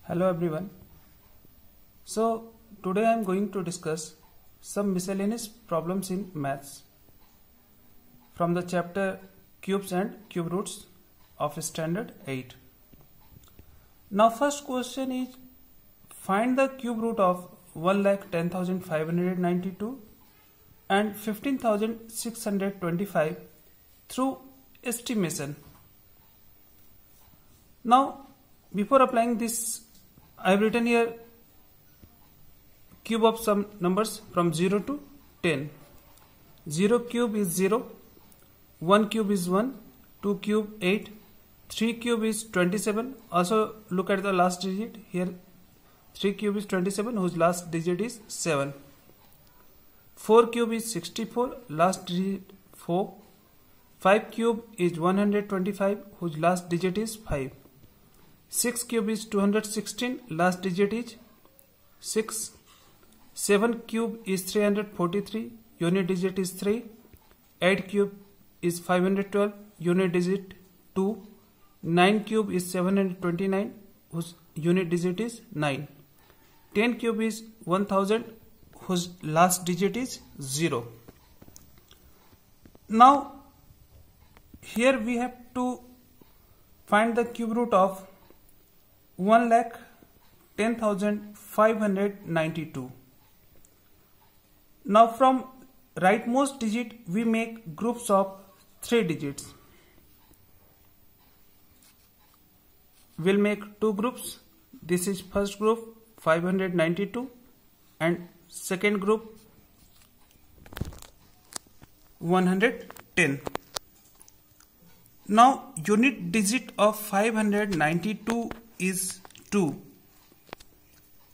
Hello everyone. So today I am going to discuss some miscellaneous problems in maths from the chapter Cubes and Cube Roots of Standard 8. Now first question is, find the cube root of 1,10,592 and 15,625 through estimation. Now before applying this, I have written here cube of some numbers from 0 to 10. 0 cube is 0, 1 cube is 1, 2 cube 8, 3 cube is 27. Also look at the last digit here. 3 cube is 27 whose last digit is 7. 4 cube is 64, last digit 4. 5 cube is 125 whose last digit is 5. 6 cube is 216, last digit is 6. 7 cube is 343, unit digit is 3. 8 cube is 512, unit digit 2. 9 cube is 729, whose unit digit is 9. 10 cube is 1000, whose last digit is 0. Now here we have to find the cube root of 1,10,592. Now from rightmost digit we make groups of 3 digits. We'll make 2 groups. This is first group 592 and second group 110. Now unit digit of 592 is 2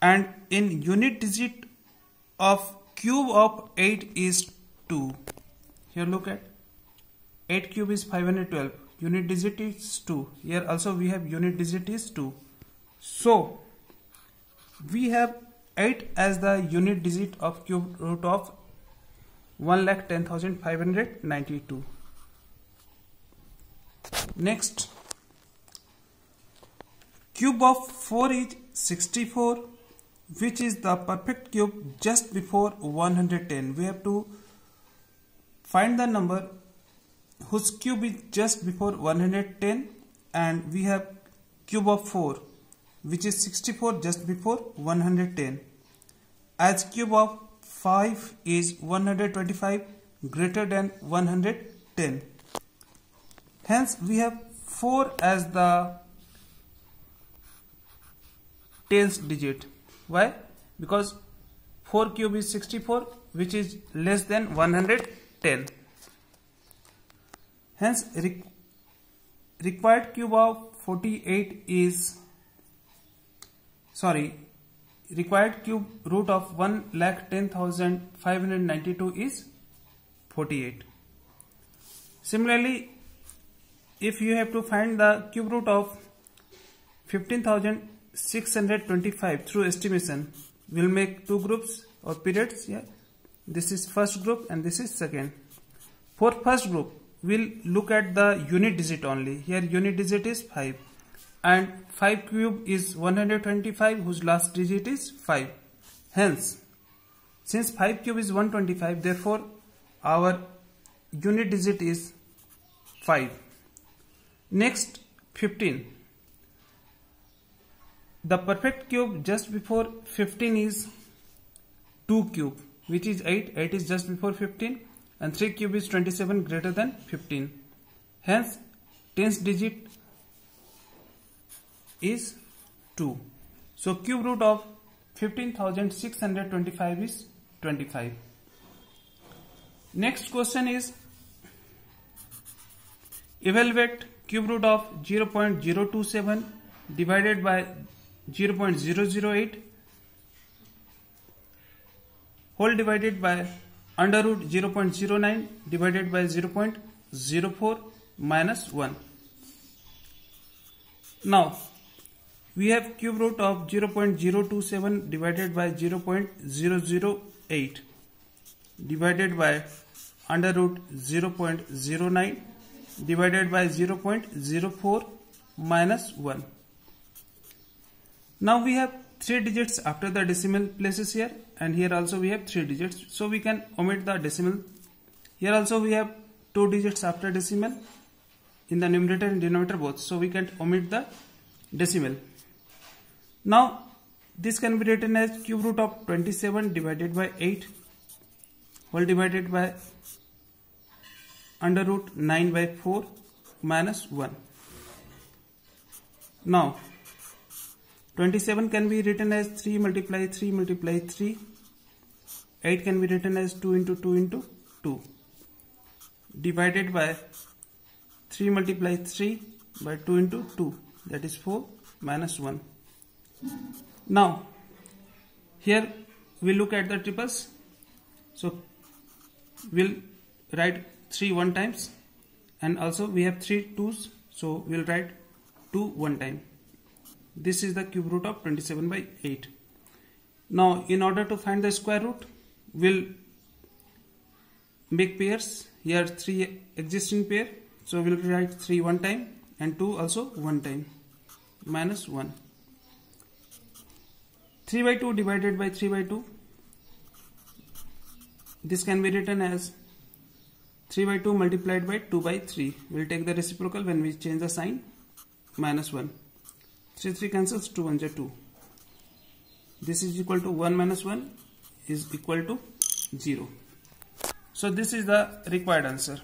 and in unit digit of cube of 8 is 2. Here look at 8 cube is 512, unit digit is 2. Here also we have unit digit is 2. So we have 8 as the unit digit of cube root of 1,10,592. Next, cube of 4 is 64, which is the perfect cube just before 110. We have to find the number whose cube is just before 110, and we have cube of 4 which is 64 just before 110. As cube of 5 is 125 greater than 110. Hence we have 4 as the tens digit. Why? Because 4 cube is 64, which is less than 110. Hence required cube of 48 is required cube root of 1,10,592 is 48. Similarly, if you have to find the cube root of 15,625 through estimation, we'll make 2 groups or periods. Yeah, this is first group and this is second. For first group, we'll look at the unit digit only. Here unit digit is 5 and 5 cube is 125 whose last digit is 5. Hence, since 5 cube is 125, therefore our unit digit is 5. Next, 15. The perfect cube just before 15 is 2 cube, which is 8. 8 is just before 15 and 3 cube is 27 greater than 15. Hence, tens digit is 2. So cube root of 15,625 is 25. Next question is, evaluate cube root of 0.027 divided by 0.008 whole divided by under root 0.09 divided by 0.04 minus 1. Now we have cube root of 0.027 divided by 0.008 divided by under root 0.09 divided by 0.04 minus 1. Now we have 3 digits after the decimal places here, and here also we have 3 digits, so we can omit the decimal. Here also we have 2 digits after decimal in the numerator and denominator both, so we can omit the decimal. Now this can be written as cube root of 27 divided by 8 whole divided by under root 9 by 4 minus 1. Now 27 can be written as 3 multiply 3 multiply 3. 8 can be written as 2 into 2 into 2 divided by 3 multiply 3 by 2 into 2, that is 4 minus 1. Now here we look at the triples, so we'll write 3 one times, and also we have 3 2's, so we'll write 2 one time. This is the cube root of 27 by 8. Now in order to find the square root, we'll make pairs. Here 3 existing pair, so we'll write 3 one time and 2 also one time minus 1. 3 by 2 divided by 3 by 2. This can be written as 3 by 2 multiplied by 2 by 3. We'll take the reciprocal when we change the sign, minus 1. 3 3 cancels, 2 1 2. This is equal to 1 minus 1 is equal to 0. So this is the required answer.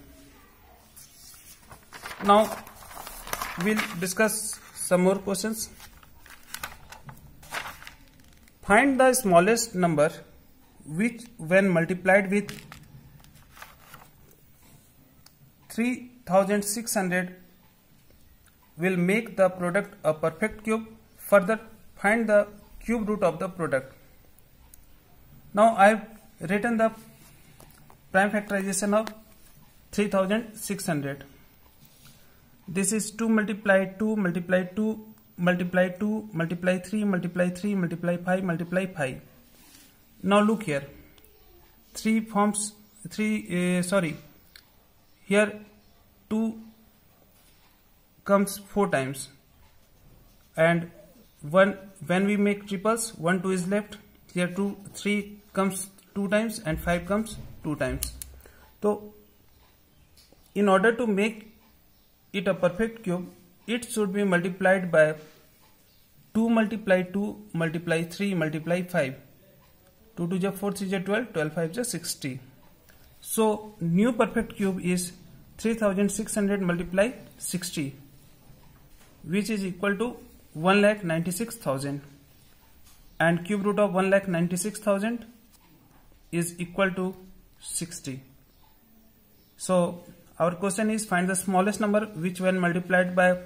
Now we'll discuss some more questions. Find the smallest number which when multiplied with 3600 will make the product a perfect cube. Further, find the cube root of the product. Now I have written the prime factorization of 3600. This is 2 multiply 2 multiply 2 multiply 2 multiply 3 multiply 3 multiply 5 multiply 5. Now look here, here 2 comes 4 times, and when we make triples 1 2 is left. Here 3 comes 2 times and 5 comes 2 times. So in order to make it a perfect cube, it should be multiplied by 2 multiply 2 multiply 3 multiply 5. 2 2 is 4, 3 is 12, 12 5 is 60. So new perfect cube is 3600 multiply 60, which is equal to 1,96,000, and cube root of 1,96,000 is equal to 60. So our question is find the smallest number which when multiplied by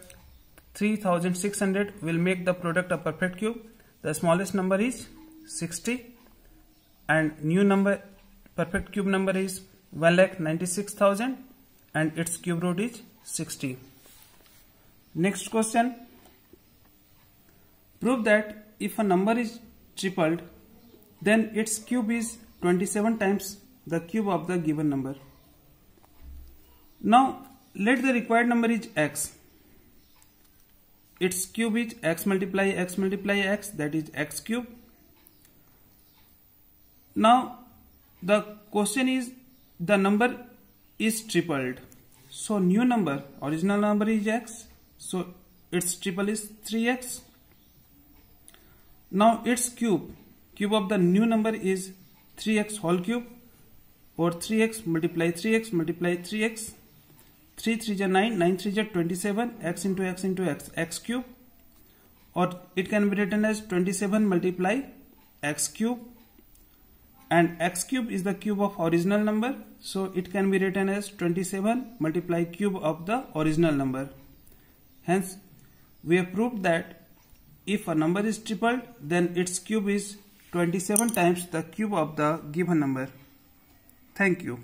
3600 will make the product a perfect cube. The smallest number is 60 and new number perfect cube number is 1,96,000 and its cube root is 60. Next question. Prove that if a number is tripled, then its cube is 27 times the cube of the given number. Now let the required number is x. Its cube is x multiply x, that is x cube. Now the question is the number is tripled. So new number, original number is x, so its triple is 3x. Now its cube of the new number is 3x whole cube, or 3x multiply 3x multiply 3x. 3 3 is 9, 9 3 is 27, x into x into x, x cube, or it can be written as 27 multiply x cube, and x cube is the cube of original number, so it can be written as 27 multiply cube of the original number. Hence we have proved that if a number is tripled, then its cube is 27 times the cube of the given number. Thank you.